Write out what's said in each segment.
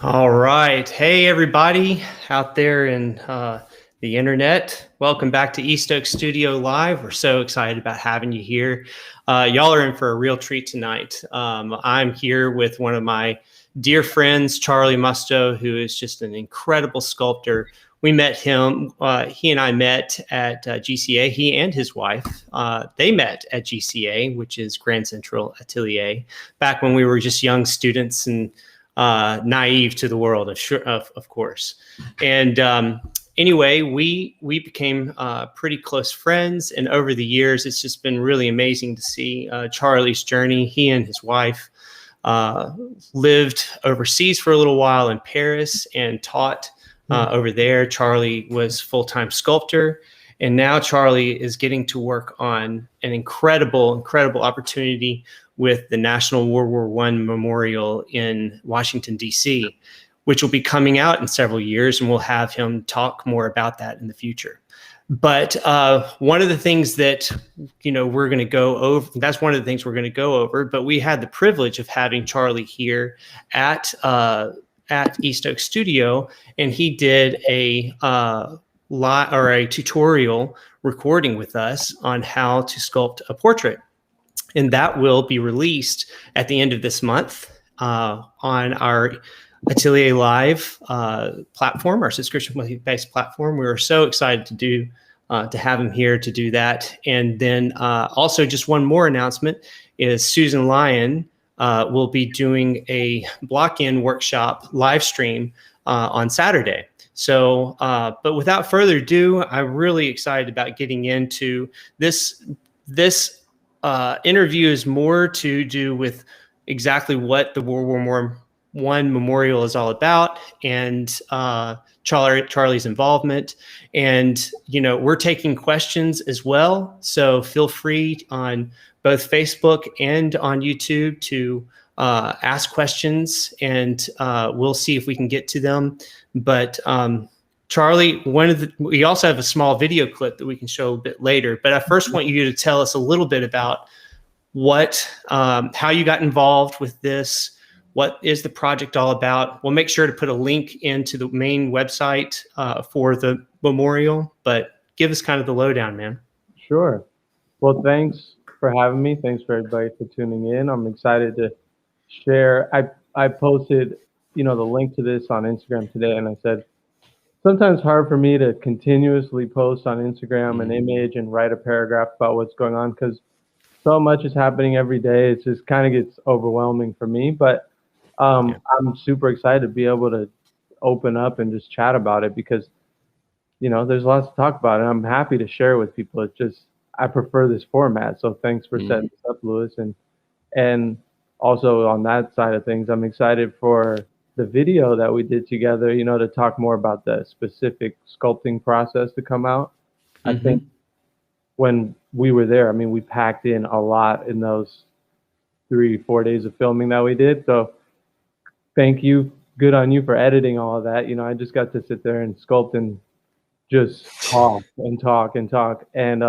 All right. Hey, everybody out there in the internet. Welcome back to East Oak Studio Live. We're so excited about having you here. Y'all are in for a real treat tonight. I'm here with one of my dear friends, Charlie Mostow, who is just an incredible sculptor. We met him, he and I met at GCA, he and his wife. They met at GCA, which is Grand Central Atelier, back when we were just young students and naive to the world, of course. And anyway, we became pretty close friends. And over the years, it's just been really amazing to see Charlie's journey. He and his wife lived overseas for a little while in Paris and taught over there. Charlie was full-time sculptor. And now Charlie is getting to work on an incredible opportunity with the National World War I Memorial in Washington, D.C., which will be coming out in several years, and we'll have him talk more about that in the future. But one of the things that, we're going to go over, that's one of the things we're going to go over, but we had the privilege of having Charlie here at East Oak Studio, and he did a tutorial recording with us on how to sculpt a portrait. And that will be released at the end of this month on our Atelier Live platform, our subscription-based platform. We were so excited to have him here to do that. And then also just one more announcement is Susan Lyon will be doing a block-in workshop live stream on Saturday. So, but without further ado, I'm really excited about getting into this. This interview is more to do with exactly what the World War I Memorial is all about, and Charlie's involvement. And we're taking questions as well, so feel free on both Facebook and on YouTube to ask questions, and we'll see if we can get to them. But Charlie, we also have a small video clip that we can show a bit later, but I first want you to tell us a little bit about how you got involved with this. What is the project all about? We'll make sure to put a link into the main website for the memorial, but give us kind of the lowdown, man. Sure. Well, thanks for having me. Thanks for everybody for tuning in. I'm excited to share. I posted, the link to this on Instagram today, and I said, sometimes hard for me to continuously post on Instagram an image and write a paragraph about what's going on because so much is happening every day. It just kind of gets overwhelming for me. But I'm super excited to be able to open up and just chat about it because, there's lots to talk about. And I'm happy to share with people. It's just I prefer this format. So thanks for setting this up, Lewis. And also on that side of things, I'm excited for the video that we did together, to talk more about the specific sculpting process to come out. I think when we were there, we packed in a lot in those 3-4 days of filming that we did. So thank you. Good on you for editing all of that. I just got to sit there and sculpt and just talk and talk and talk. And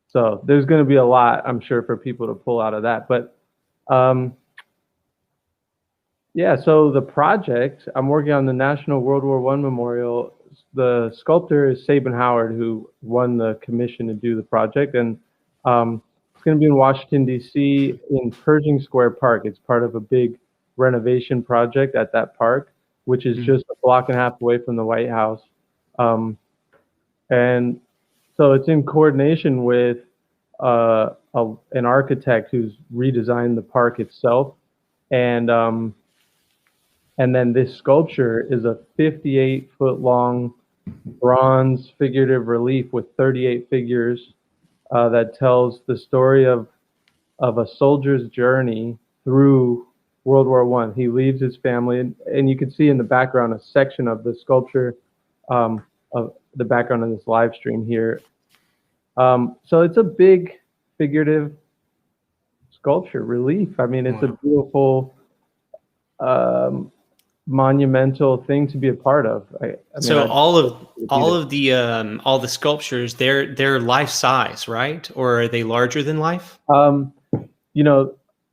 so there's going to be a lot, I'm sure, for people to pull out of that. But yeah, so the project, I'm working on the National World War I Memorial. The sculptor is Sabin Howard, who won the commission to do the project. And it's going to be in Washington, D.C. in Pershing Square Park. It's part of a big renovation project at that park, which is just a block and a half away from the White House. And so it's in coordination with an architect who's redesigned the park itself. And then this sculpture is a 58-foot long bronze figurative relief with 38 figures that tells the story of a soldier's journey through World War I. He leaves his family, and you can see in the background a section of the sculpture of the background of this live stream here. So it's a big figurative sculpture relief. It's a beautiful monumental thing to be a part of. All the sculptures, they're life size, right? Or are they larger than life? The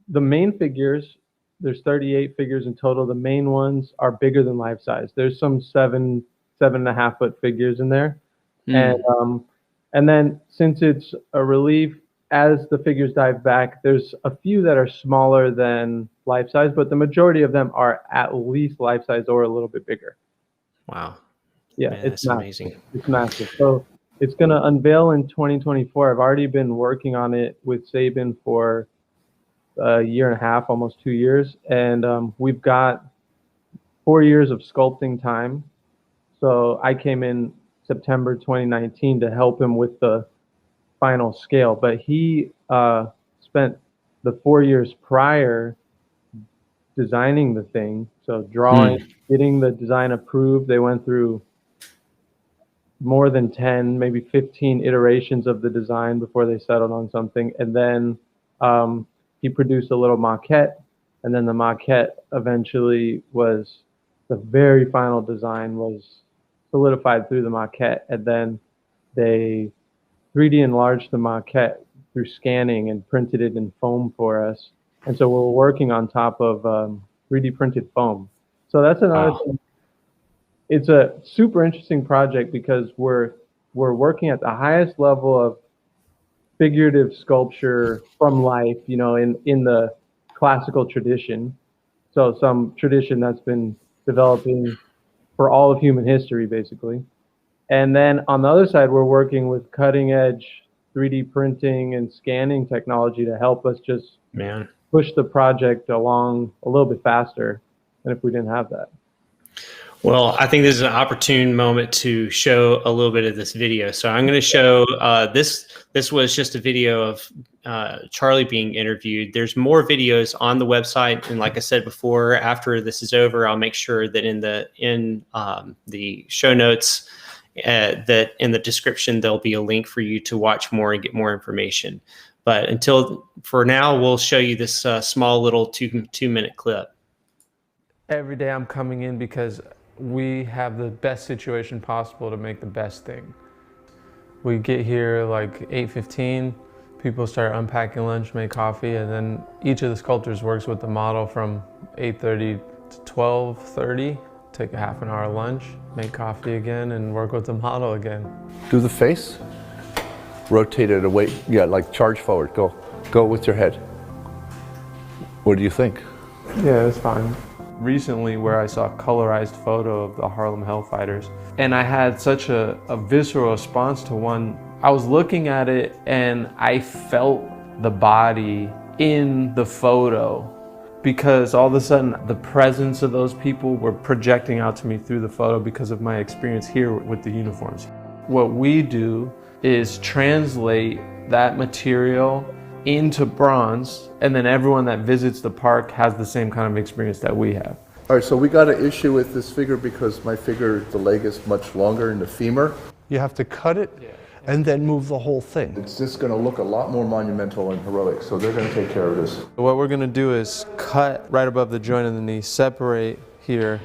main figures there's 38 figures in total. The main ones are bigger than life size. There's some 7.5 foot figures in there. Mm. And then since it's a relief, as the figures dive back, there's a few that are smaller than life size, but the majority of them are at least life size or a little bit bigger. Wow. Yeah, Man, it's that's massive. amazing. It's massive. So it's going to unveil in 2024. I've already been working on it with Sabin for a year and a half, almost 2 years, and we've got 4 years of sculpting time. So I came in September 2019 to help him with the final scale, but he spent the 4 years prior designing the thing. So drawing, getting the design approved. They went through more than 10, maybe 15 iterations of the design before they settled on something. And then he produced a little maquette, and then the maquette eventually was the very final design was solidified through the maquette, and then they 3D enlarged the maquette through scanning and printed it in foam for us. And so we're working on top of 3D printed foam. So that's another thing. It's a super interesting project because we're working at the highest level of figurative sculpture from life, you know, in the classical tradition. So some tradition that's been developing for all of human history, basically. And then on the other side, we're working with cutting edge 3D printing and scanning technology to help us just push the project along a little bit faster than if we didn't have that. Well, I think this is an opportune moment to show a little bit of this video. So I'm going to show this. This was just a video of Charlie being interviewed. There's more videos on the website, and like I said before, after this is over, I'll make sure that in the show notes, that in the description there'll be a link for you to watch more and get more information. But for now, we'll show you this small little two-minute clip. Every day I'm coming in because we have the best situation possible to make the best thing. We get here like 8:15, people start unpacking lunch, make coffee, and then each of the sculptors works with the model from 8:30 to 12:30, take a half an hour lunch, make coffee again, and work with the model again. Do the face, rotate it away, yeah, like charge forward, go with your head. What do you think? Yeah, that's fine. Recently, where I saw a colorized photo of the Harlem Hellfighters, and I had such a visceral response to one. I was looking at it and I felt the body in the photo, because all of a sudden the presence of those people were projecting out to me through the photo because of my experience here with the uniforms. What we do is translate that material into bronze, and then everyone that visits the park has the same kind of experience that we have. All right, so we got an issue with this figure because my figure, the leg is much longer in the femur. You have to cut it and then move the whole thing. It's just going to look a lot more monumental and heroic, so they're going to take care of this. What we're going to do is cut right above the joint of the knee, separate here,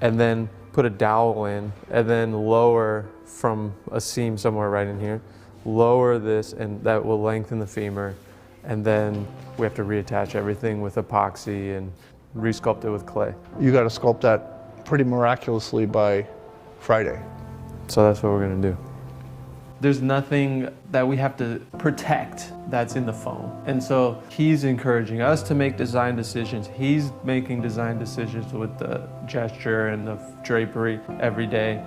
and then put a dowel in, and then lower from a seam somewhere right in here, lower this, and that will lengthen the femur. And then we have to reattach everything with epoxy and resculpt it with clay. You got to sculpt that pretty miraculously by Friday. So that's what we're going to do. There's nothing that we have to protect that's in the foam. And so he's encouraging us to make design decisions. He's making design decisions with the gesture and the drapery every day.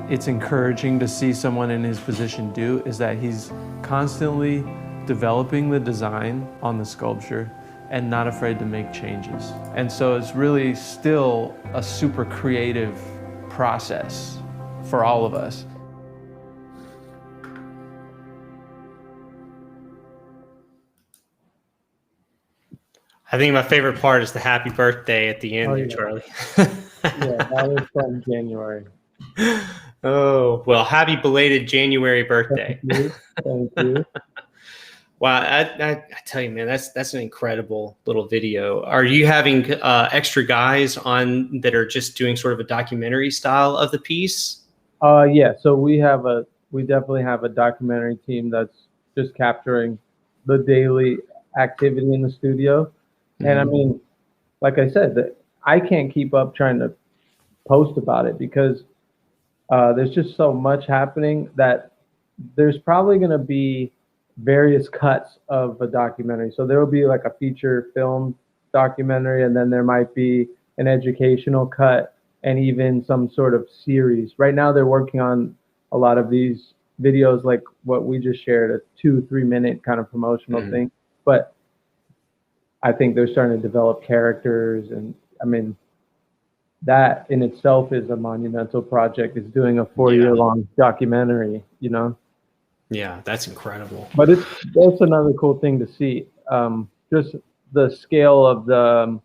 It's encouraging to see someone in his position do is that he's constantly developing the design on the sculpture and not afraid to make changes. And so it's really still a super creative process for all of us. I think my favorite part is the happy birthday at the end, Charlie. Yeah, that was from January. Oh, well, happy belated January birthday. Thank you. Wow, I tell you, man, that's an incredible little video. Are you having extra guys on that are just doing sort of a documentary style of the piece? Yeah, so we definitely have a documentary team that's just capturing the daily activity in the studio. And I mean, like I said, that I can't keep up trying to post about it because there's just so much happening that there's probably going to be various cuts of a documentary. So there will be like a feature film documentary, and then there might be an educational cut and even some sort of series. Right now, they're working on a lot of these videos, like what we just shared, a 2-3 minute kind of promotional thing. But I think they're starting to develop characters, and I mean, that in itself is a monumental project. Is doing a 4-year long documentary, you know. Yeah, that's incredible. But that's another cool thing to see. Just the scale of the,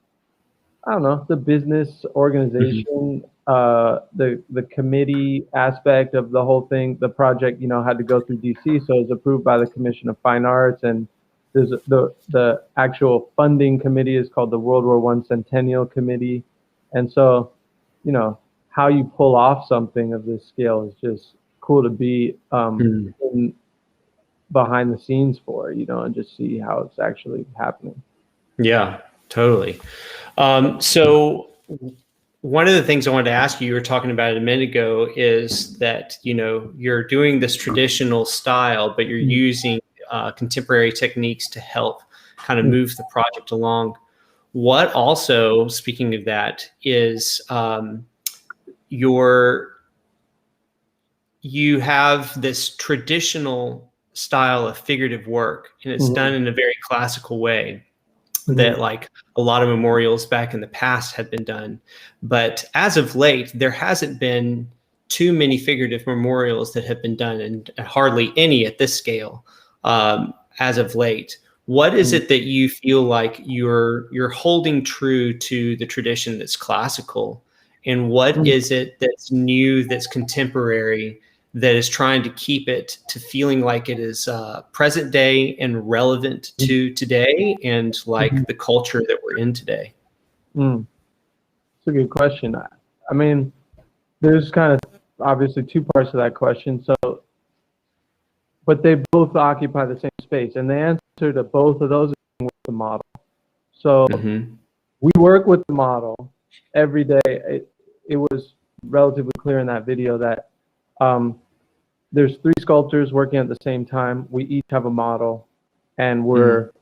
I don't know, the business organization, the committee aspect of the whole thing. The project, you know, had to go through DC, so it was approved by the Commission of Fine Arts, and there's the actual funding committee is called the World War I Centennial Committee, and so, you know, how you pull off something of this scale is just cool to be behind the scenes for, you know, and just see how it's actually happening. Yeah, totally. So one of the things I wanted to ask you, you were talking about it a minute ago, is that, you know, you're doing this traditional style, but you're using contemporary techniques to help kind of move the project along. What also, speaking of that, is you have this traditional style of figurative work, and it's done in a very classical way that like a lot of memorials back in the past had been done. But as of late, there hasn't been too many figurative memorials that have been done, and hardly any at this scale as of late. What is it that you feel like you're holding true to the tradition that's classical, and what is it that's new, that's contemporary, that is trying to keep it to feeling like it is present day and relevant to today and like the culture that we're in today? It's a good question. I mean, there's kind of obviously two parts to that question. So, but they both occupy the same space, and the answer to both of those is with the model. So we work with the model every day. It was relatively clear in that video that there's 3 sculptors working at the same time. We each have a model, and we're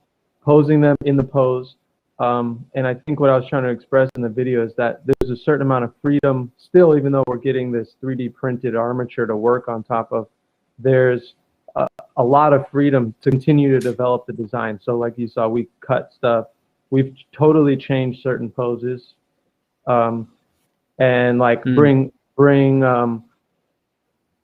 posing them in the pose. And I think what I was trying to express in the video is that there's a certain amount of freedom still, even though we're getting this 3D printed armature to work on top of, there's a lot of freedom to continue to develop the design. So like you saw, we cut stuff. We've totally changed certain poses, and like bring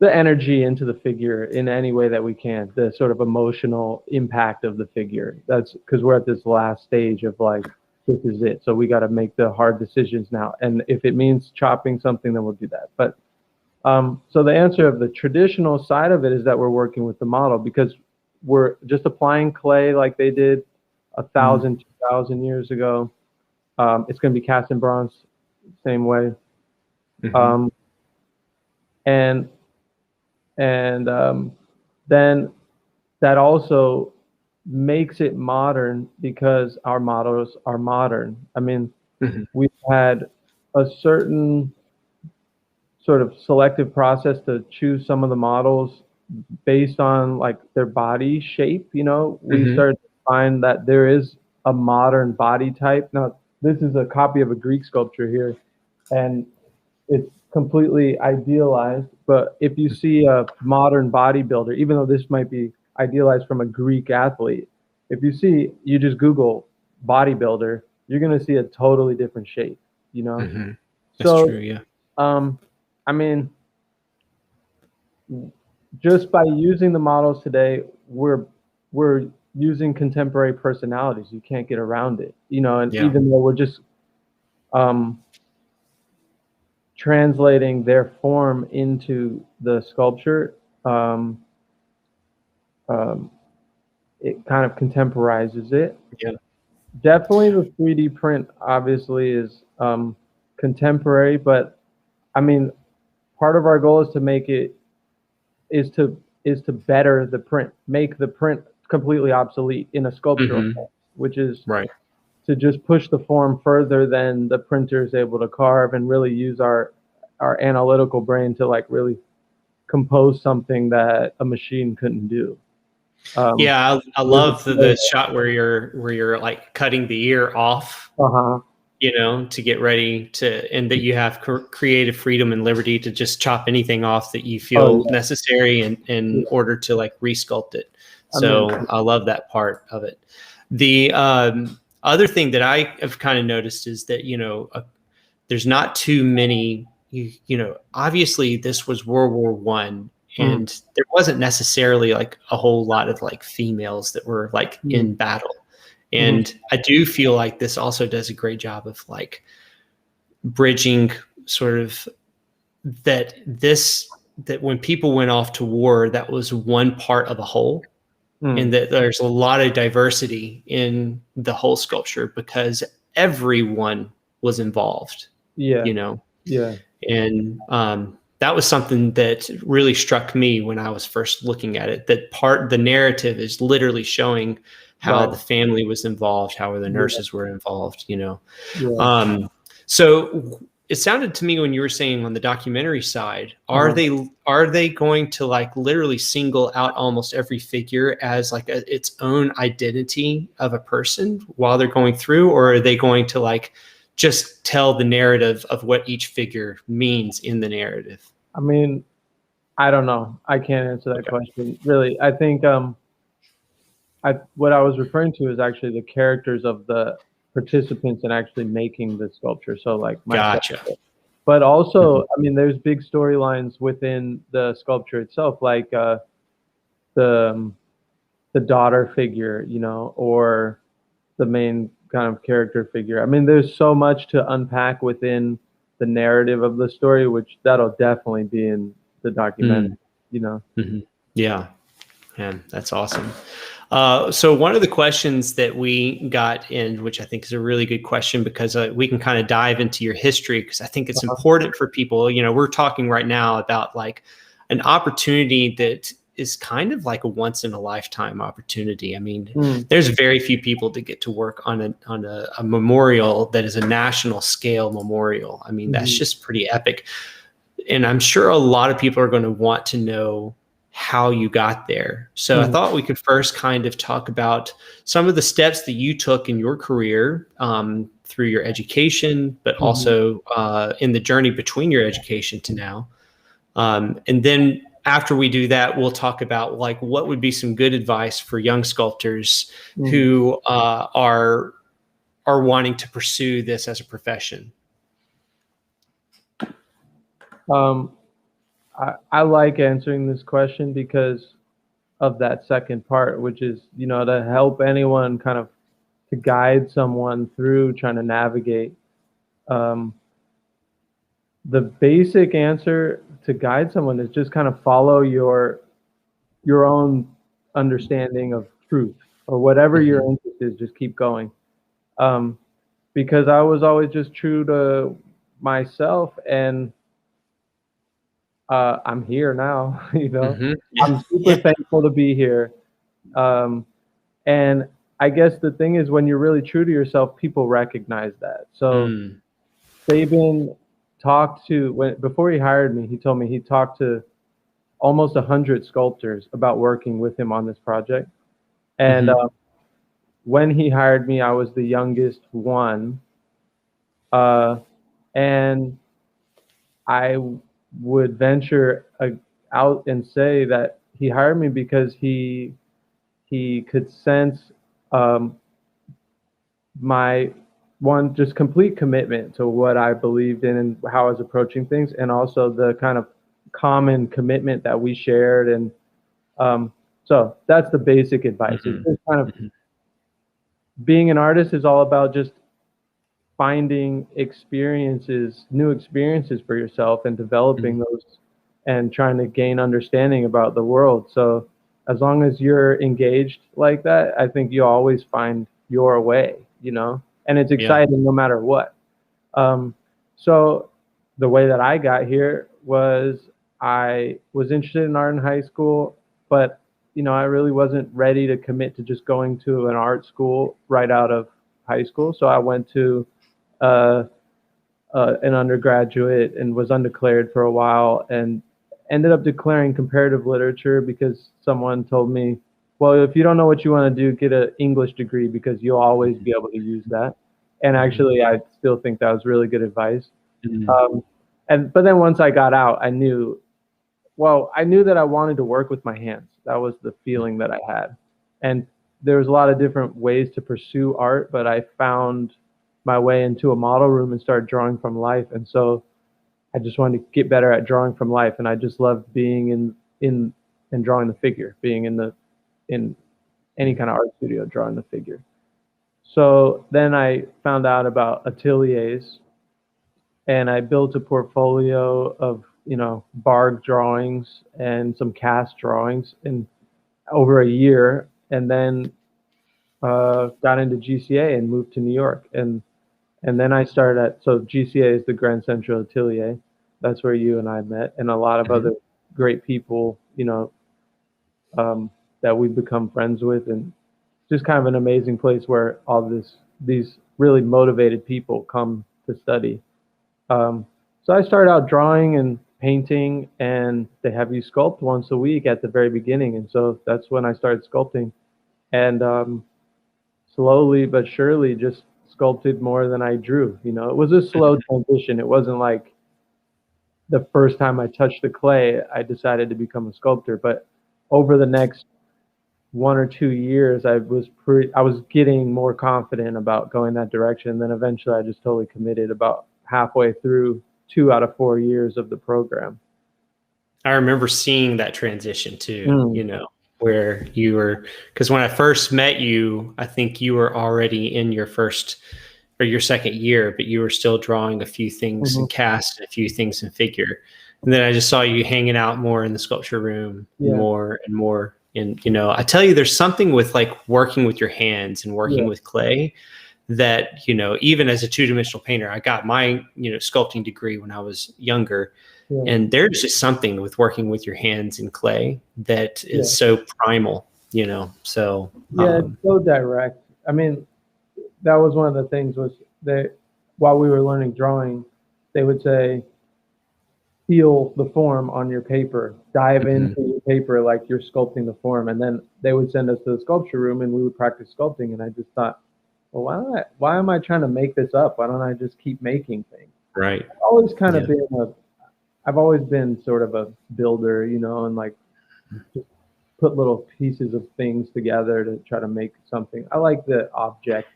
the energy into the figure in any way that we can, the sort of emotional impact of the figure. That's because we're at this last stage of like, this is it. So we got to make the hard decisions now. And if it means chopping something, then we'll do that. But so the answer of the traditional side of it is that we're working with the model because we're just applying clay like they did 1,000, 2,000 years ago. It's going to be cast in bronze, same way. And then that also makes it modern because our models are modern. I mean, we've had a certain sort of selective process to choose some of the models based on like their body shape. You know, we started to find that there is a modern body type. Now, this is a copy of a Greek sculpture here, and it's completely idealized. But if you see a modern bodybuilder, even though this might be idealized from a Greek athlete, if you just Google bodybuilder, you're going to see a totally different shape, you know? That's so, true, yeah. I mean, just by using the models today, we're using contemporary personalities. You can't get around it, you know, and even though we're just translating their form into the sculpture, it kind of contemporizes it. Definitely the 3D print obviously is contemporary, but I mean, part of our goal is to make it is to better the print, make the print completely obsolete in a sculptural sense, which is to just push the form further than the printer is able to carve, and really use our analytical brain to like really compose something that a machine couldn't do. Yeah, I love the shot where you're like cutting the ear off, Uh-huh. to get ready to, and that you have creative freedom and liberty to just chop anything off that you feel necessary in order to like resculpt it. So I love that part of it. The other thing that I have kind of noticed is that, there's not too many, obviously this was World War One, and there wasn't necessarily like a whole lot of like females that were like in battle. And I do feel like this also does a great job of like bridging sort of that when people went off to war, that was one part of a whole. And that there's a lot of diversity in the whole sculpture because everyone was involved. Yeah. Yeah. And that was something that really struck me when I was first looking at it. The narrative is literally showing how the family was involved, how the nurses were involved. So it sounded to me when you were saying on the documentary side, are they going to like literally single out almost every figure as like its own identity of a person while they're going through, or are they going to like just tell the narrative of what each figure means in the narrative? I mean, I don't know. I can't answer that question. Really, I think what I was referring to is actually the characters of the participants in actually making the sculpture. So like Gotcha. But also, I mean, there's big storylines within the sculpture itself, like the daughter figure, or the main kind of character figure. I mean, there's so much to unpack within the narrative of the story, which that'll definitely be in the documentary. Yeah, man, that's awesome. So one of the questions that we got in, which I think is a really good question, because we can kind of dive into your history, because I think it's important for people. We're talking right now about like an opportunity that is kind of like a once in a lifetime opportunity. I mean, there's very few people that get to work on a memorial that is a national scale memorial. I mean, that's just pretty epic. And I'm sure a lot of people are going to want to know how you got there. So I thought we could first kind of talk about some of the steps that you took in your career through your education, but also in the journey between your education to now. And then after we do that, we'll talk about like what would be some good advice for young sculptors who are wanting to pursue this as a profession. I like answering this question because of that second part, which is, to help anyone kind of to guide someone through trying to navigate. The basic answer to guide someone is just kind of follow your own understanding of truth, or whatever your interest is, just keep going. Because I was always just true to myself, and I'm here now, I'm super thankful to be here. And I guess the thing is, when you're really true to yourself, people recognize that. So Sabin before he hired me, he told me he talked to almost 100 sculptors about working with him on this project. And when he hired me, I was the youngest one. And I would venture out and say that he hired me because he could sense my just complete commitment to what I believed in and how I was approaching things, and also the kind of common commitment that we shared. And so that's the basic advice. It's just kind of being an artist is all about just finding new experiences for yourself and developing those and trying to gain understanding about the world. So as long as you're engaged like that, I think you always find your way, and it's exciting no matter what. So the way that I got here was I was interested in art in high school, but I really wasn't ready to commit to just going to an art school right out of high school. So I went to uh, an undergraduate and was undeclared for a while, and ended up declaring comparative literature because someone told me, well, if you don't know what you want to do, get an English degree because you'll always be able to use that. And actually, I still think that was really good advice. Mm-hmm. But then once I got out, I knew that I wanted to work with my hands. That was the feeling that I had. And there was a lot of different ways to pursue art, but I found my way into a model room and started drawing from life. And so I just wanted to get better at drawing from life. And I just loved being in and drawing the figure, being in any kind of art studio, drawing the figure. So then I found out about ateliers, and I built a portfolio of, bark drawings and some cast drawings in over a year, and then got into GCA and moved to New York. And then I started so GCA is the Grand Central Atelier. That's where you and I met, and a lot of other great people, that we've become friends with, and just kind of an amazing place where these really motivated people come to study. So I started out drawing and painting, and they have you sculpt once a week at the very beginning. And so that's when I started sculpting, and slowly but surely just sculpted more than I drew. It was a slow transition. It wasn't like the first time I touched the clay, I decided to become a sculptor. But over the next 1 or 2 years, I was getting more confident about going that direction. And then eventually I just totally committed about halfway through 2 out of 4 years of the program. I remember seeing that transition too, where you were, because when I first met you, I think you were already in your first or your second year, but you were still drawing a few things in cast and a few things in figure. And then I just saw you hanging out more in the sculpture room, more and more. And, I tell you, there's something with like working with your hands and working with clay that, even as a two-dimensional painter, I got my, sculpting degree when I was younger. And there's just something with working with your hands in clay that is so primal, so. It's so direct. I mean, that was one of the things was that while we were learning drawing, they would say, feel the form on your paper, dive into your paper like you're sculpting the form. And then they would send us to the sculpture room and we would practice sculpting. And I just thought, well, why am I trying to make this up? Why don't I just keep making things? Right. I've always been sort of a builder, and like just put little pieces of things together to try to make something. I like the object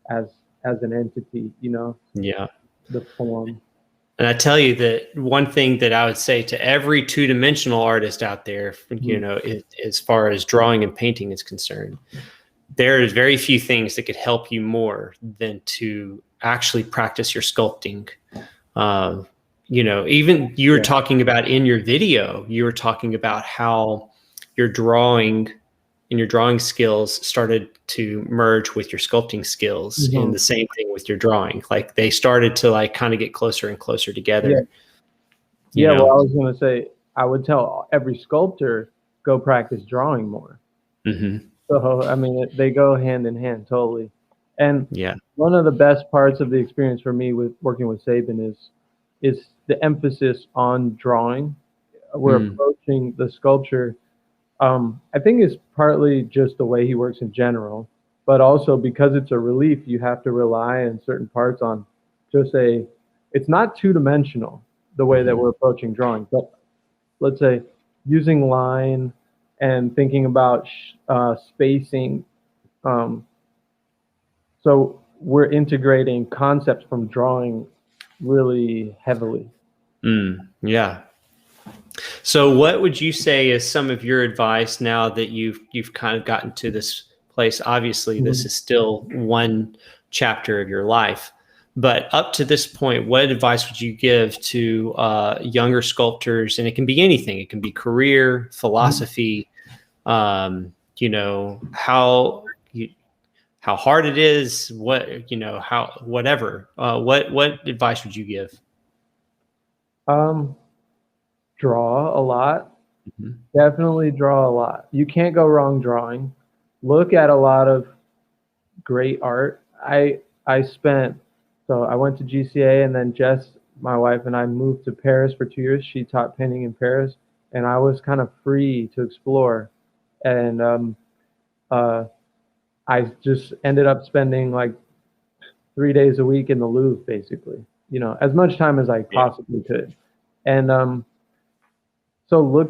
as an entity, Yeah. the form. And I tell you that one thing that I would say to every two-dimensional artist out there, as far as drawing and painting is concerned, there is very few things that could help you more than to actually practice your sculpting. Even you were talking about in your video, you were talking about how your drawing and your drawing skills started to merge with your sculpting skills, and the same thing with your drawing. Like they started to like kind of get closer and closer together. Well, I was going to say, I would tell every sculptor, go practice drawing more. So, I mean, they go hand in hand totally. And one of the best parts of the experience for me with working with Sabin is the emphasis on drawing. We're approaching the sculpture. I think it's partly just the way he works in general, but also because it's a relief, you have to rely in certain parts on it's not two-dimensional the way that we're approaching drawing, but let's say using line and thinking about spacing. So we're integrating concepts from drawing really heavily. Yeah. So what would you say is some of your advice now that you've kind of gotten to this place? Obviously, this is still one chapter of your life, but up to this point, what advice would you give to younger sculptors? And it can be anything. It can be career, philosophy, how hard it is, whatever. What advice would you give? Draw a lot. Definitely draw a lot. You can't go wrong drawing. Look at a lot of great art. I spent, so I went to GCA, and then Jess, my wife, and I moved to Paris for 2 years. She taught painting in Paris, and I was kind of free to explore. And uh, I just ended up spending like 3 days a week in the Louvre, basically, as much time as I Yeah. possibly could. And so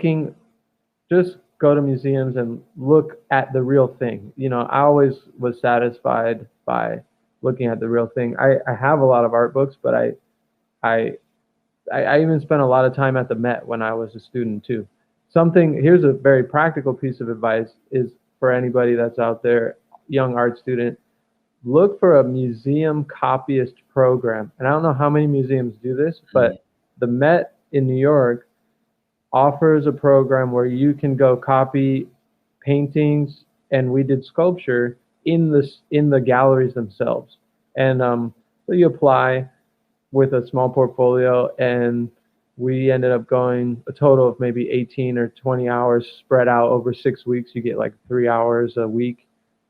just go to museums and look at the real thing. I always was satisfied by looking at the real thing. I have a lot of art books, but I I even spent a lot of time at the Met when I was a student too. Here's a very practical piece of advice is for anybody that's out there, young art student, look for a museum copyist program. And I don't know how many museums do this, but the Met in New York offers a program where you can go copy paintings, and we did sculpture in the galleries themselves. And so you apply with a small portfolio, and we ended up going a total of maybe 18 or 20 hours spread out over 6 weeks. You get like 3 hours a week,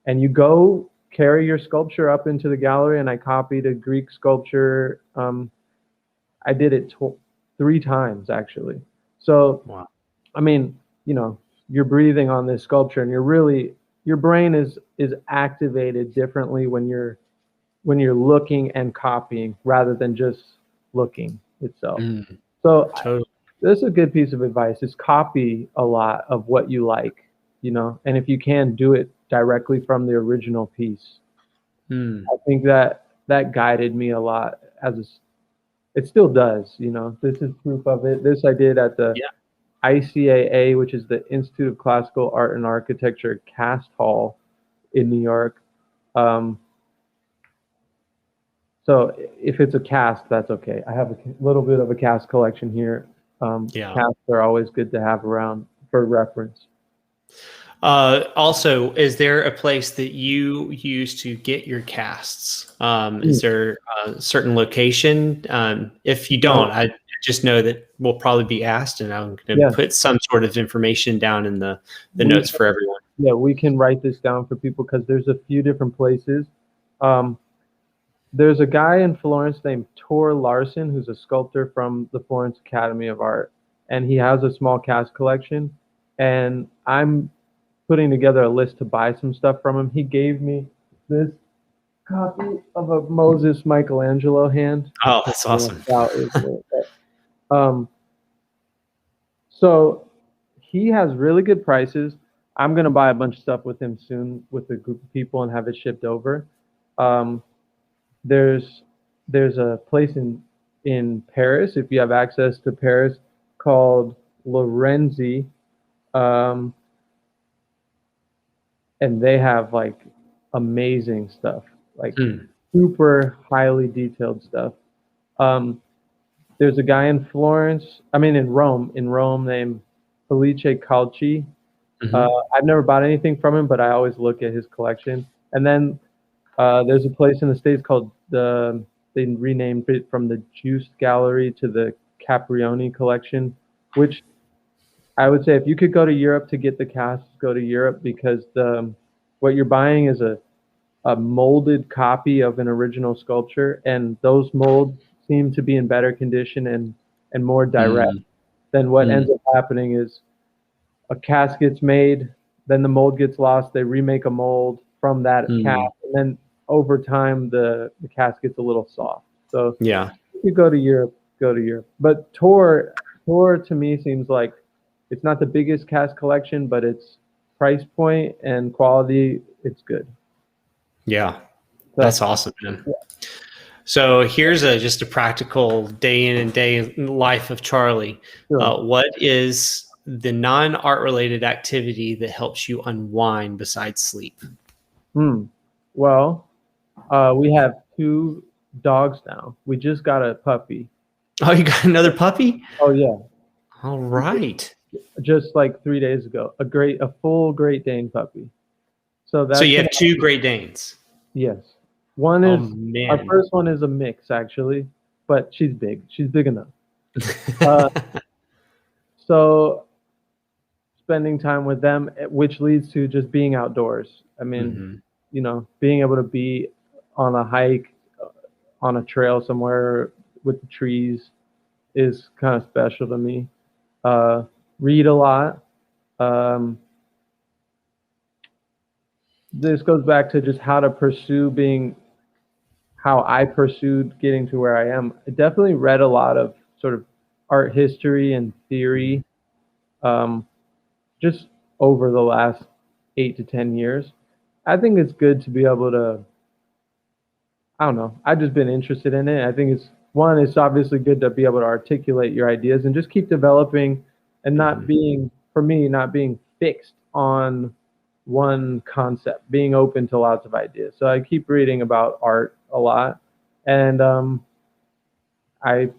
and you go carry your sculpture up into the gallery. And I copied a Greek sculpture. I did it 3 times actually. So, Wow. I mean, you're breathing on this sculpture, and your brain is activated differently when you're looking and copying rather than just looking itself. So Totally. this is a good piece of advice: is copy a lot of what you like, and if you can, do it directly from the original piece. I think that guided me a lot it still does. This is proof of it. This I did at the ICAA, which is the Institute of Classical Art and Architecture Cast Hall in New York. So if it's a cast, that's okay. I have a little bit of a cast collection here. Casts are always good to have around for reference. Also, is there a place that you use to get your casts? Is there a certain location? If you don't, I just know that we'll probably be asked, and I'm going to put some sort of information down in the notes for everyone. Yeah, we can write this down for people because there's a few different places. There's a guy in Florence named Tor Larson, who's a sculptor from the Florence Academy of Art, and he has a small cast collection. And I'm putting together a list to buy some stuff from him. He gave me this copy of a Moses Michelangelo hand. Oh, that's awesome. So he has really good prices. I'm going to buy a bunch of stuff with him soon with a group of people and have it shipped over. There's a place in Paris, if you have access to Paris, called Lorenzi, and they have like amazing stuff, like super highly detailed stuff. There's a guy in Rome named Felice Calci. I've never bought anything from him, but I always look at his collection. And then there's a place in the States called they renamed it from the Juice Gallery to the Caprioni Collection, which I would say if you could go to Europe to get the casts, go to Europe, because what you're buying is a molded copy of an original sculpture, and those molds seem to be in better condition and more direct than what ends up happening is a cast gets made, then the mold gets lost, they remake a mold from that cast, and then over time the cast gets a little soft. So if you go to Europe, go to Europe. But Tor to me seems like it's not the biggest cast collection, but its price point and quality, it's good. Yeah, that's awesome, man. Yeah. So here's just a practical day in and day life of Charlie. Sure. What is the non-art related activity that helps you unwind besides sleep? Well, we have 2 dogs now. We just got a puppy. Oh, you got another puppy? Oh yeah. All right. Just like 3 days ago, a full Great Dane puppy. So you have 2 Great Danes. Yes. One is our first one is a mix actually, but she's big. She's big enough. So spending time with them, which leads to just being outdoors. I mean, being able to be on a hike on a trail somewhere with the trees is kind of special to me. Read a lot. Um, this goes back to just how to pursue being, how I pursued getting to where I am. I definitely read a lot of sort of art history and theory, just over the last 8 to 10 years. I think it's good to be able to, I don't know, I've just been interested in it. I think it's obviously good to be able to articulate your ideas and just keep developing and not being, for me, not being fixed on one concept, being open to lots of ideas. So I keep reading about art a lot. And I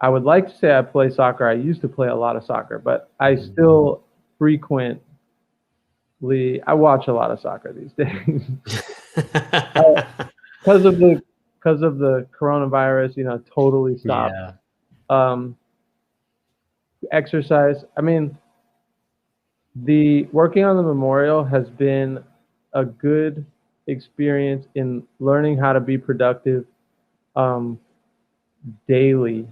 I would like to say I play soccer. I used to play a lot of soccer, but I still frequently, I watch a lot of soccer these days. because of the coronavirus, totally stopped. Yeah. Um, exercise. I mean, the working on the memorial has been a good experience in learning how to be productive daily,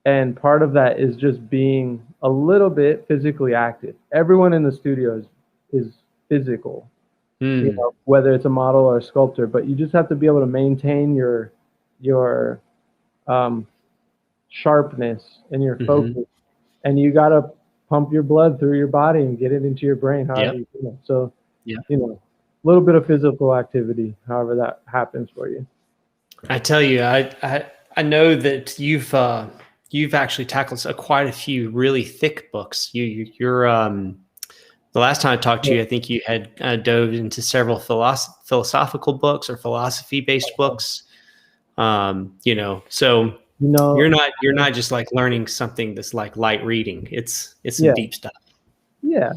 and part of that is just being a little bit physically active. Everyone in the studio is physical, whether it's a model or a sculptor, but you just have to be able to maintain your sharpness and your focus, and you got to pump your blood through your body and get it into your brain, however you feel. So, Yeah. a little bit of physical activity, however that happens for you. I tell you, I know that you've actually tackled quite a few really thick books. You're the last time I talked to you, I think you had dove into several philosophical books or philosophy-based books. So you're not just like learning something that's like light reading. It's some deep stuff. Yeah.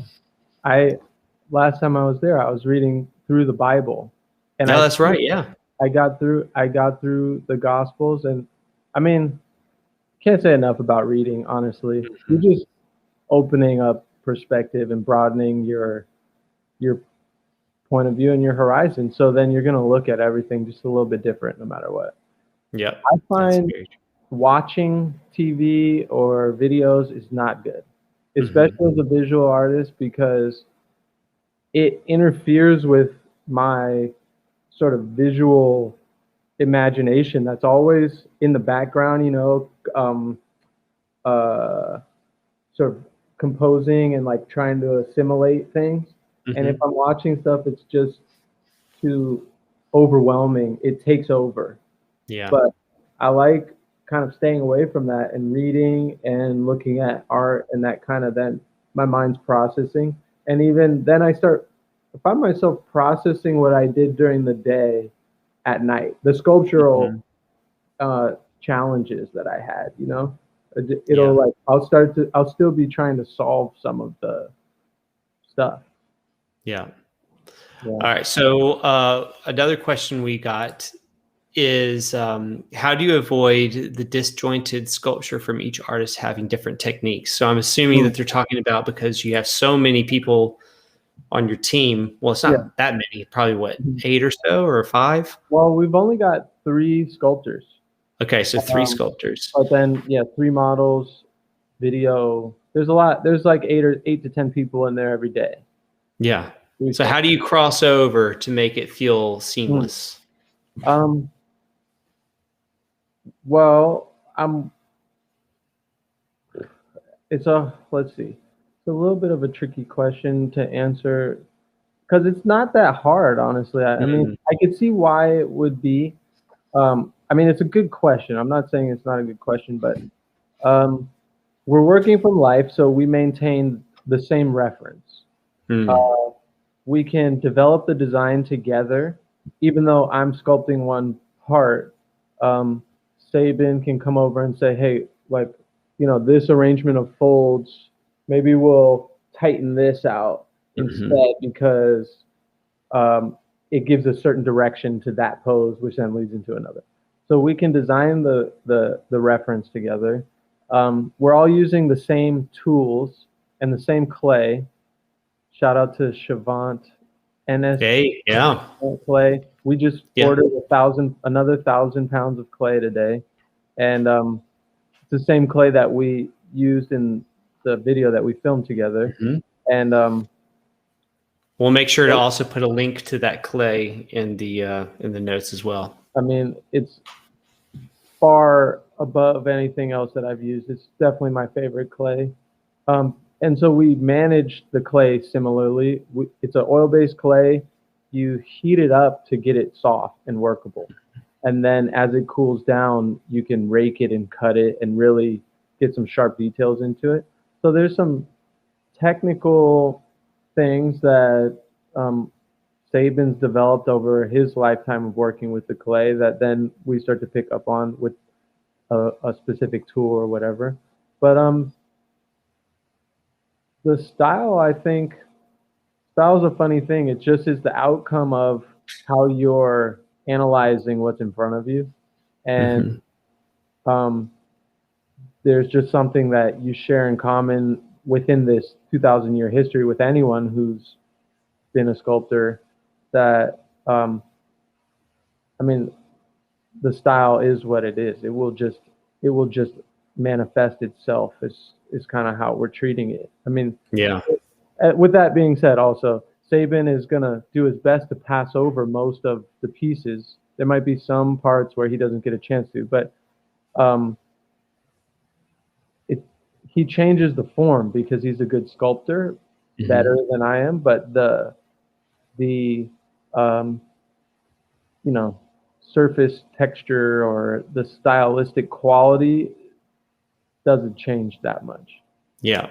Last time I was there, I was reading through the Bible, and No, that's right. Yeah. I got through the Gospels, and I mean, can't say enough about reading, honestly. You're just opening up perspective and broadening your point of view and your horizon. So then you're going to look at everything just a little bit different no matter what. Yeah. I find watching TV or videos is not good, especially as a visual artist, because it interferes with my sort of visual imagination that's always in the background, sort of composing and like trying to assimilate things. And if I'm watching stuff, it's just too overwhelming. It takes over. Yeah. But I like kind of staying away from that and reading and looking at art, and that kind of, then my mind's processing. And even then I find myself processing what I did during the day at night, the sculptural challenges that I had, it'll like, I'll still be trying to solve some of the stuff. Yeah. All right. So another question we got is, how do you avoid the disjointed sculpture from each artist having different techniques? So I'm assuming that they're talking about, because you have so many people on your team. Well, it's not that many, probably what, 8 or so, or 5? Well, we've only got 3 sculptors. Okay. So 3 sculptors. But then, 3 models, video. There's a lot. There's like 8 to 10 people in there every day. Yeah. So how do you cross over to make it feel seamless? Well, let's see. It's a little bit of a tricky question to answer, because it's not that hard, honestly. I mean, I could see why it would be. I mean, it's a good question. I'm not saying it's not a good question, but we're working from life, so we maintain the same reference. We can develop the design together, even though I'm sculpting one part. Sabin can come over and say, hey, like, this arrangement of folds, maybe we'll tighten this out instead, because it gives a certain direction to that pose, which then leads into another. So we can design the reference together. We're all using the same tools and the same clay. Shout out to Shavant NS Hey, yeah. clay. We just Yeah. ordered another 1,000 pounds of clay today, and it's the same clay that we used in the video that we filmed together. Mhm. And We'll make sure to also put a link to that clay in the notes as well. I mean, it's far above anything else that I've used. It's definitely my favorite clay. And so we manage the clay similarly. It's an oil-based clay. You heat it up to get it soft and workable. And then as it cools down, you can rake it and cut it and really get some sharp details into it. So there's some technical things that Saban's developed over his lifetime of working with the clay that then we start to pick up on with a specific tool or whatever. But the style, I think, style is a funny thing. It just is the outcome of how you're analyzing what's in front of you. And there's just something that you share in common within this 2,000-year history with anyone who's been a sculptor that, I mean, the style is what it is. It will just manifest itself is kind of how we're treating it. I mean, Yeah. with that being said, also Saban is gonna do his best to pass over most of the pieces. There might be some parts where he doesn't get a chance to, but he changes the form because he's a good sculptor, better than I am. But the you know, surface texture or the stylistic quality doesn't change that much. Yeah.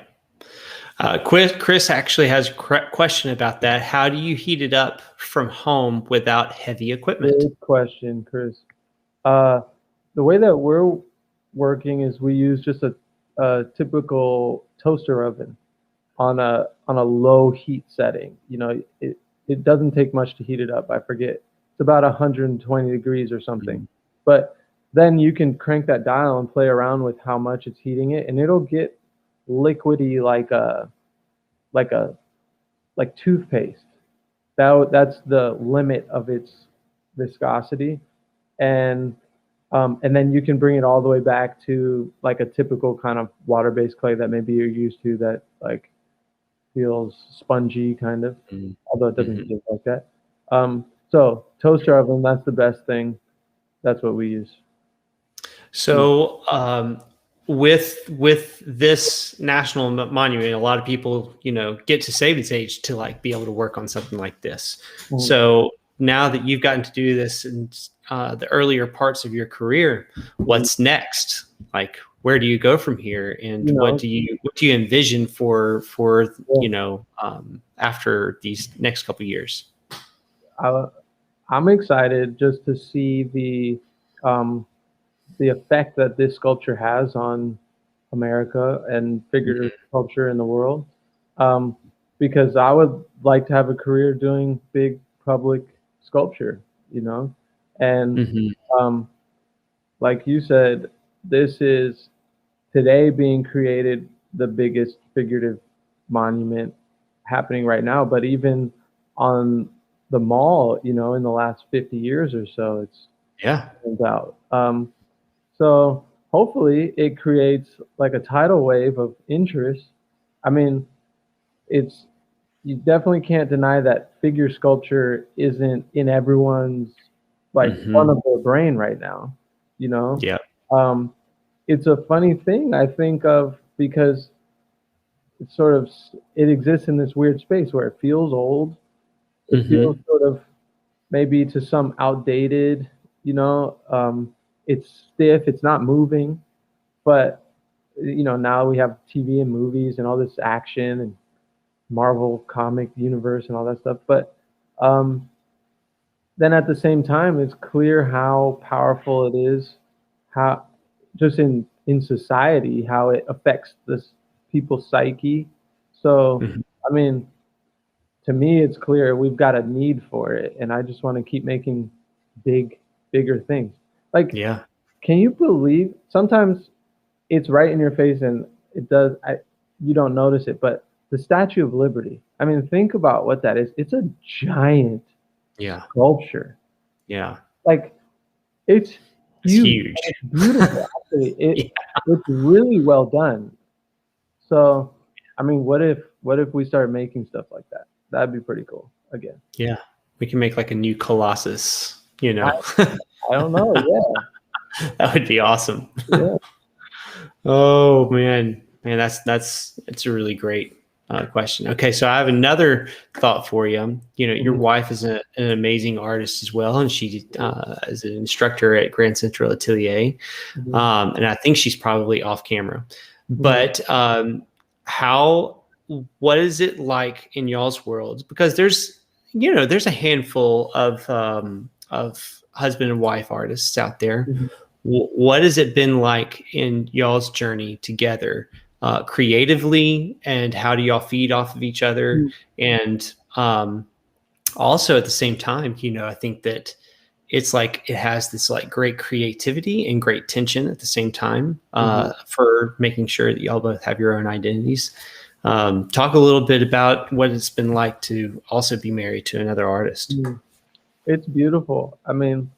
Chris actually has a question about that. How do you heat it up from home without heavy equipment? Good question, Chris. The way that we're working is we use just a typical toaster oven on a low heat setting. You know, it doesn't take much to heat it up. I forget. It's about 120 degrees or something. But then you can crank that dial and play around with how much it's heating it, and it'll get liquidy like toothpaste. That's the limit of its viscosity, and then you can bring it all the way back to like a typical kind of water-based clay that maybe you're used to that like feels spongy kind of, although it doesn't feel like that. So toaster oven, that's the best thing. That's what we use. So with this national monument, a lot of people, get to Saban's age to like be able to work on something like this. So now that you've gotten to do this in the earlier parts of your career, what's next? Like, where do you go from here, and what do you envision for after these next couple of years? I'm excited just to see the effect that this sculpture has on America and figurative culture in the world. Because I would like to have a career doing big public sculpture, and like you said, this is today being created the biggest figurative monument happening right now, but even on the mall, in the last 50 years or so, it's turns out. So hopefully it creates like a tidal wave of interest. I mean, you definitely can't deny that figure sculpture isn't in everyone's front of their brain right now, Yeah. It's a funny thing I think of because it exists in this weird space where it feels old. It feels sort of maybe to some outdated, it's stiff, it's not moving, but now we have TV and movies and all this action and Marvel comic universe and all that stuff. But then at the same time, it's clear how powerful it is, how just in society, how it affects this people's psyche. So, I mean, to me, it's clear we've got a need for it, and I just want to keep making bigger things. Like, can you believe sometimes it's right in your face and you don't notice it, but the Statue of Liberty. I mean, think about what that is. It's a giant Yeah. sculpture. Yeah. Like, it's It's huge. huge. And it's beautiful. Actually, Yeah. it's really well done. So, I mean, what if we started making stuff like that? That'd be pretty cool. Again, Yeah. We can make like a new Colossus, you I, know. I don't know. That would be awesome. Yeah. Oh man, it's a really great question. Okay, so I have another thought for you. You know, your Mhm. wife is an amazing artist as well, and she is an instructor at Grand Central Atelier, Mhm. and I think she's probably off camera. Mhm. But how? What is it like in y'all's world? Because there's a handful of husband and wife artists out there. Mhm. What has it been like in y'all's journey together, creatively, and how do y'all feed off of each other? Mhm. And also at the same time, I think that it's like it has this like great creativity and great tension at the same time, for making sure that y'all both have your own identities. Talk a little bit about what it's been like to also be married to another artist. Mhm. It's beautiful. I mean,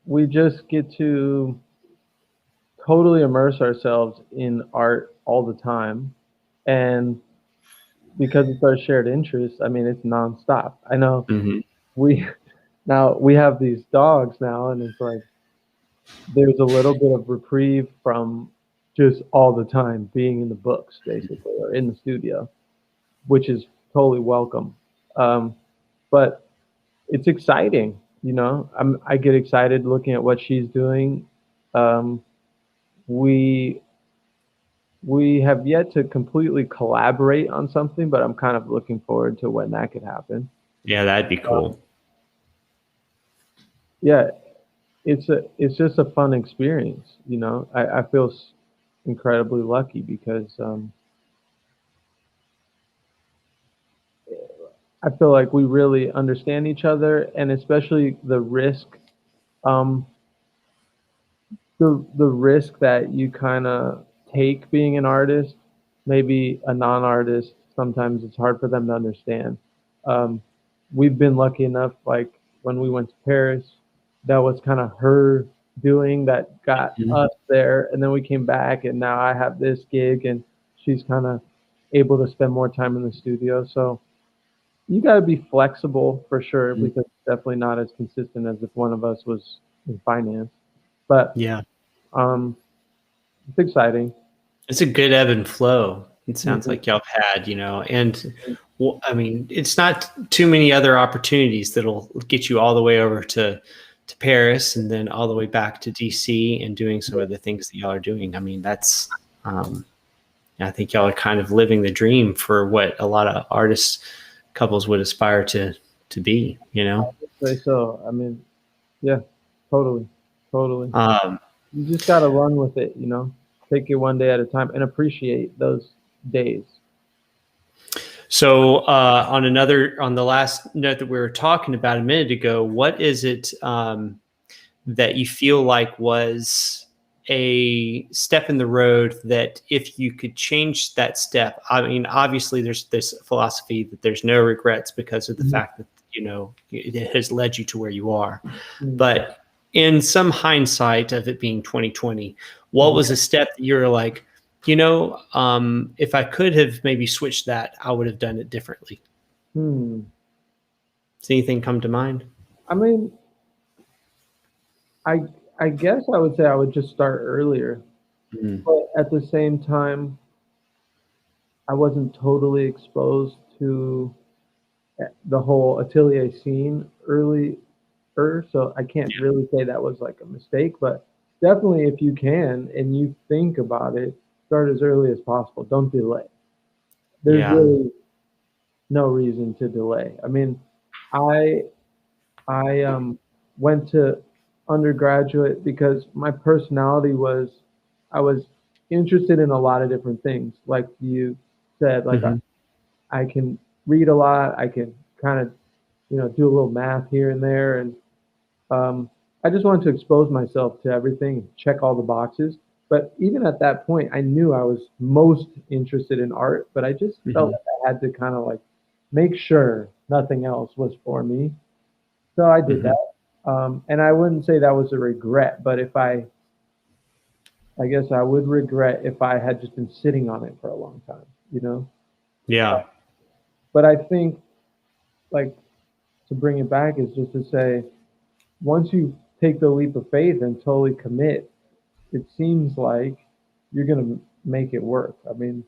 we just get to totally immerse ourselves in art all the time. And because it's our shared interest, I mean, it's nonstop. I know Mhm. we we have these dogs now, and it's like there's a little bit of reprieve from just all the time being in the books, basically, or in the studio, which is totally welcome. Um, but it's exciting, I get excited looking at what she's doing. Um, we we have yet to completely collaborate on something, but I'm kind of looking forward to when that could happen. Yeah, that'd be Um, cool. yeah, it's just a fun experience. I feel incredibly lucky because I feel like we really understand each other, and especially um, the risk that you kind of take being an artist. Maybe a non-artist, sometimes it's hard for them to understand. Um, we've been lucky enough, like when we went to Paris, that was kind of her doing that got Mhm. us there, and then we came back, and now I have this gig, and she's kind of able to spend more time in the studio. So you got to be flexible for sure, because it's definitely not as consistent as if one of us was in finance. But Yeah. um, it's exciting. It's a good ebb and flow. It sounds Mhm. like y'all have had, and I mean, it's not too many other opportunities that'll get you all the way over to Paris and then all the way back to DC and doing some of the things that y'all are doing. I mean, I think y'all are kind of living the dream for what a lot of artists couples would aspire to be. Say so. I mean, yeah, totally, totally. Um, You just got to run with it, Take it one day at a time and appreciate those days. So, on the last note that we were talking about a minute ago, what is it that you feel like was a step in the road that if you could change that step? I mean, obviously, there's this philosophy that there's no regrets because of the Mhm. fact that it has led you to where you are. Mhm. But in some hindsight of it being 2020, what was a step that you're like, if I could have maybe switched that, I would have done it differently? Hmm. Does anything come to mind? I mean, I I guess I would say I would just start earlier, Mm, but at the same time, I wasn't totally exposed to the whole atelier scene early, so I can't really say that was like a mistake, but definitely if you can and you think about it, start as early as possible. Don't delay. There's yeah. really no reason to delay. I mean, I I went to undergraduate because my personality was I was interested in a lot of different things. Like you said, like Mhm. I can read a lot. I can kind of do a little math here and there, and I just wanted to expose myself to everything, check all the boxes. But even at that point, I knew I was most interested in art, but I just felt like I had to kind of like make sure nothing else was for me. So I did that. And I wouldn't say that was a regret, but I guess I would regret if I had just been sitting on it for a long time, you know? Yeah. But I think, like, to bring it back is just to say, once you take the leap of faith and totally commit, it seems like you're going to make it work. I mean,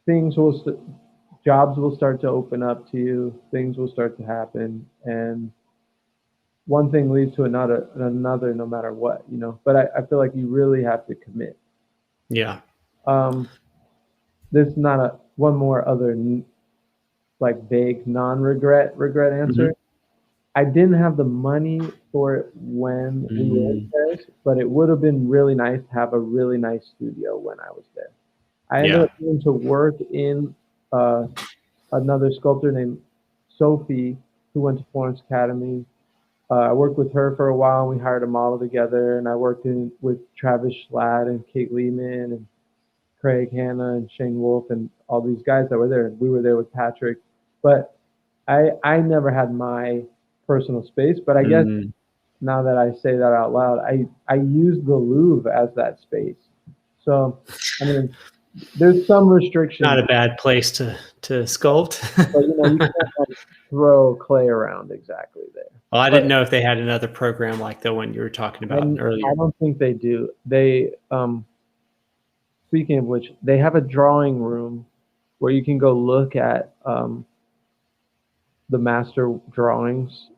things will, jobs will start to open up to you, things will start to happen, and one thing leads to another, no matter what, you know. But I feel like you really have to commit. Yeah. Um, there's not a one more other like vague regret answer. I didn't have the money for it when we were in Paris, but it would have been really nice to have a really nice studio when I was there. I ended Yeah. up going to work in uh, another sculptor named Sophie, who went to Florence Academy. I worked with her for a while, and we hired a model together. And I worked with Travis Schlatt and Kate Lehman and Craig Hanna and Shane Wolf and all these guys that were there. We were there with Patrick, but I never had my personal space. But I guess now that I say that out loud, I use the Louvre as that space. So I mean, there's some restrictions, Not a bad place to sculpt. but you know you can't like throw clay around exactly there. Well, I But didn't know if they had another program like the one you were talking about earlier. I don't think they do. They speaking of which, they have a drawing room where you can go look at the master drawings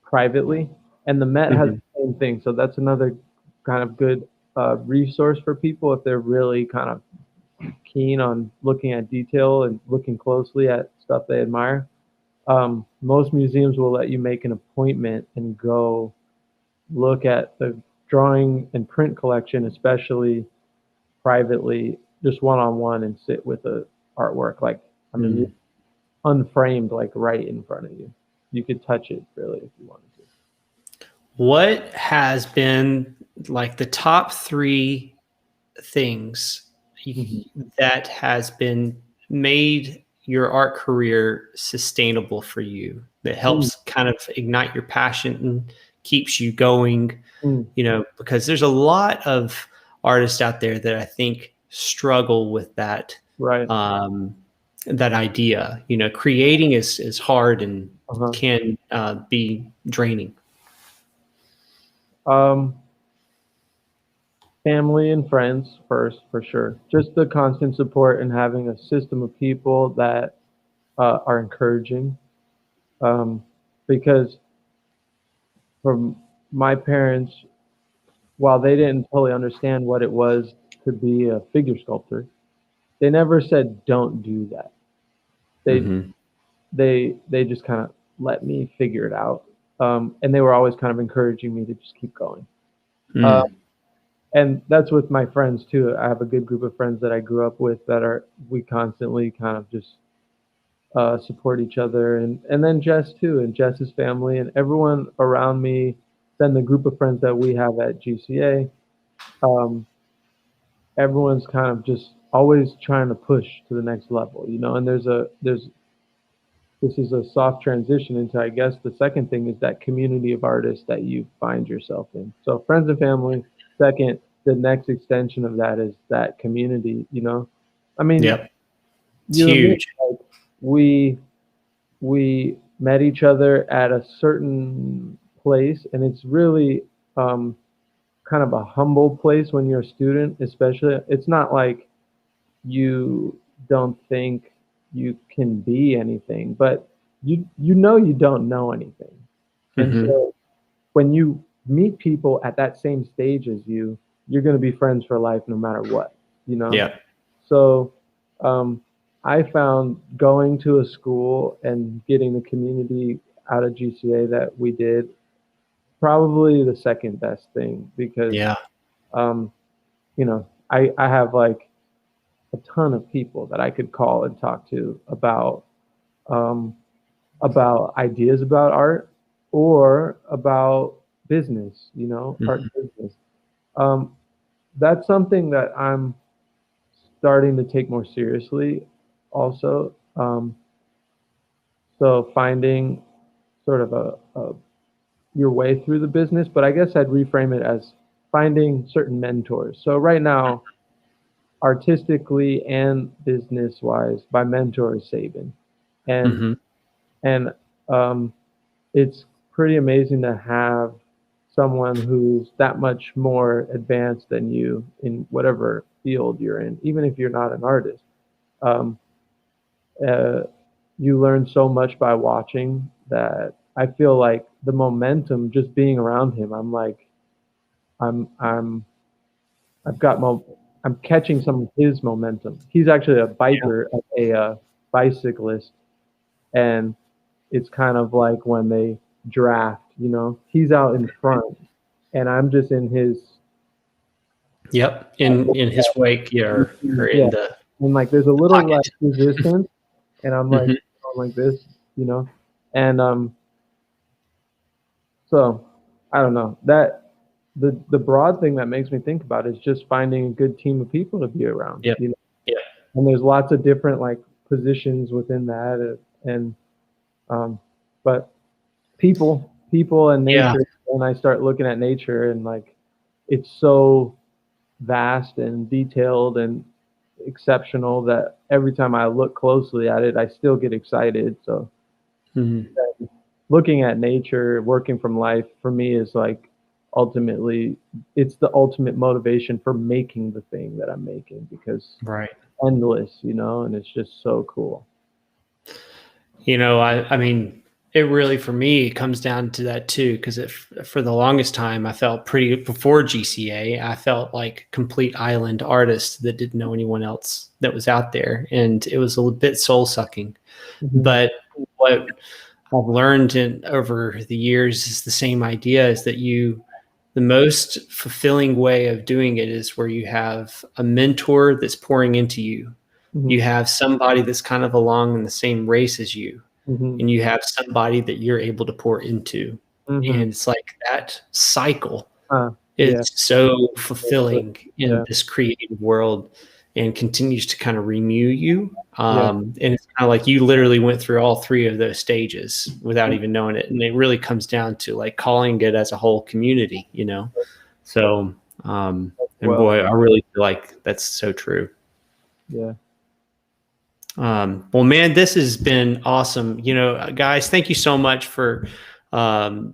privately, and the Met has the same thing. So that's another kind of good resource for people if they're really kind of keen on looking at detail and looking closely at stuff they admire. Most museums will let you make an appointment and go look at the drawing and print collection, especially privately, just one on one, and sit with the artwork. Like, I mean, unframed, like right in front of you. You could touch it really if you wanted to. What has been like the top three things that has been made your art career sustainable for you, that helps kind of ignite your passion and keeps you going? You know, because there's a lot of artists out there that I think struggle with that, Right. that idea. You know, creating is hard and can be draining. Family and friends first, for sure. Just the constant support and having a system of people that are encouraging. Because from my parents, while they didn't totally understand what it was to be a figure sculptor, they never said don't do that. They just kind of let me figure it out, and they were always kind of encouraging me to just keep going. And that's with my friends too. I have a good group of friends that I grew up with that we constantly kind of just support each other, and then Jess too, and Jess's family, and everyone around me. Then the group of friends that we have at GCA, everyone's kind of just always trying to push to the next level, you know. And this is a soft transition into, I guess, the second thing is that community of artists that you find yourself in. So friends and family. Second, the next extension of that is that community, you know. I mean, It's huge. huge. Like, we met each other at a certain place, and it's really kind of a humble place when you're a student, especially. It's not like you don't think you can be anything, but you know you don't know anything. And so when you meet people at that same stage as you're going to be friends for life no matter what, you know. Yeah. So I found going to a school and getting the community out of GCA that we did probably the second best thing, because you know, I have like a ton of people that I could call and talk to about ideas about art or about business, art business. That's something that I'm starting to take more seriously also. So finding sort of your way through the business, but I guess I'd reframe it as finding certain mentors. So right now, artistically and business wise, my mentor is Saban, and Mm-hmm. and it's pretty amazing to have someone who's that much more advanced than you in whatever field you're in, even if you're not an artist. Um, uh, you learn so much by watching that I feel like the momentum just being around him. I'm like, I'm I've got I'm catching some of his momentum. He's actually a biker, a bicyclist, and it's kind of like when they draft. He's out in front, and I'm just in his. Yep. In his wake, yeah, or Yeah, in the and like there's a little pocket. less resistance, and I'm like Mm-hmm. going like this, and so I don't know that the broad thing that makes me think about is just finding a good team of people to be around. Yep. Yep. And there's lots of different like positions within that, and but people and Yeah. nature. And I start looking at nature, and like it's so vast and detailed and exceptional that every time I look closely at it, I still get excited. So Mm-hmm. looking at nature, working from life for me is like ultimately it's the ultimate motivation for making the thing that I'm making because Right. endless, and it's just so cool. I mean, it really, for me, it comes down to that too, because for the longest time, I felt before GCA, I felt like a complete island artist that didn't know anyone else that was out there. And it was a little bit soul sucking. Mm-hmm. But what I've learned over the years is the same idea is that the most fulfilling way of doing it is where you have a mentor that's pouring into you. Mm-hmm. You have somebody that's kind of along in the same race as you, Mm-hmm. and you have somebody that you're able to pour into. Mm-hmm. And it's like that cycle Yeah. is so fulfilling in Yeah. this creative world and continues to kind of renew you. Yeah. And it's kind of like you literally went through all three of those stages without even knowing it. And it really comes down to like calling it as a whole community, So, and boy, I really feel like that's so true. Yeah. Well, man, this has been awesome. Guys, thank you so much for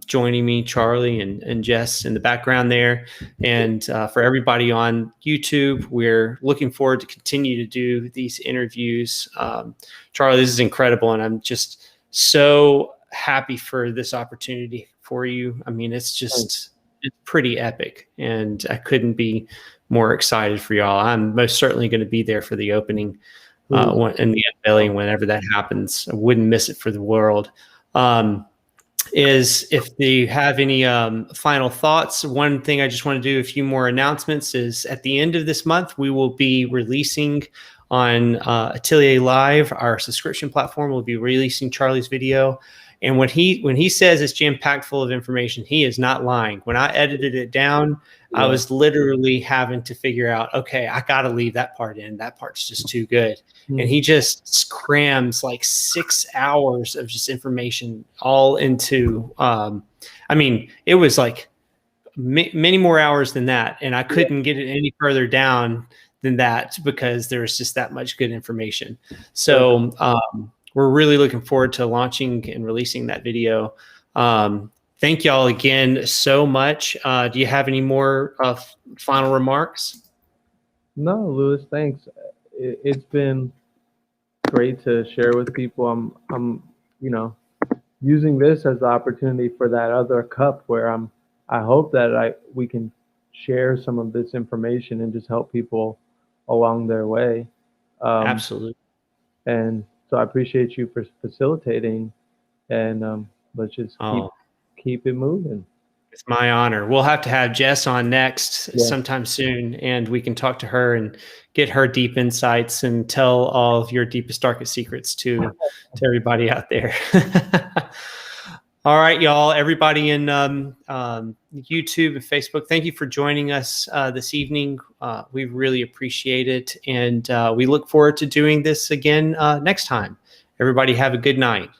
joining me, Charlie and Jess in the background there. And for everybody on YouTube, we're looking forward to continue to do these interviews. Charlie, this is incredible. And I'm just so happy for this opportunity for you. I mean, it's pretty epic. And I couldn't be more excited for y'all. I'm most certainly going to be there for the opening in the unveiling whenever that happens. I wouldn't miss it for the world. Is if you have any final thoughts, one thing I just want to do a few more announcements is at the end of this month, we will be releasing on Atelier Live, our subscription platform. We'll be releasing Charlie's video. And when he says it's jam-packed full of information, he is not lying. When I edited it down, I was literally having to figure out, okay, I got to leave that part in. That part's just too good. And he just crams like 6 hours of just information all into, it was like many more hours than that. And I couldn't get it any further down than that because there was just that much good information. So we're really looking forward to launching and releasing that video. Thank y'all again so much. Do you have any more final remarks? No, Louis, thanks. It's been great to share with people. I'm using this as the opportunity for that other cup where I hope that we can share some of this information and just help people along their way. Absolutely. And so I appreciate you for facilitating, and let's just keep it moving. It's my honor. We'll have to have Jess on next sometime soon, and we can talk to her and get her deep insights and tell all of your deepest, darkest secrets to everybody out there. All right, y'all, everybody in YouTube and Facebook, thank you for joining us this evening. We really appreciate it. And we look forward to doing this again next time. Everybody have a good night.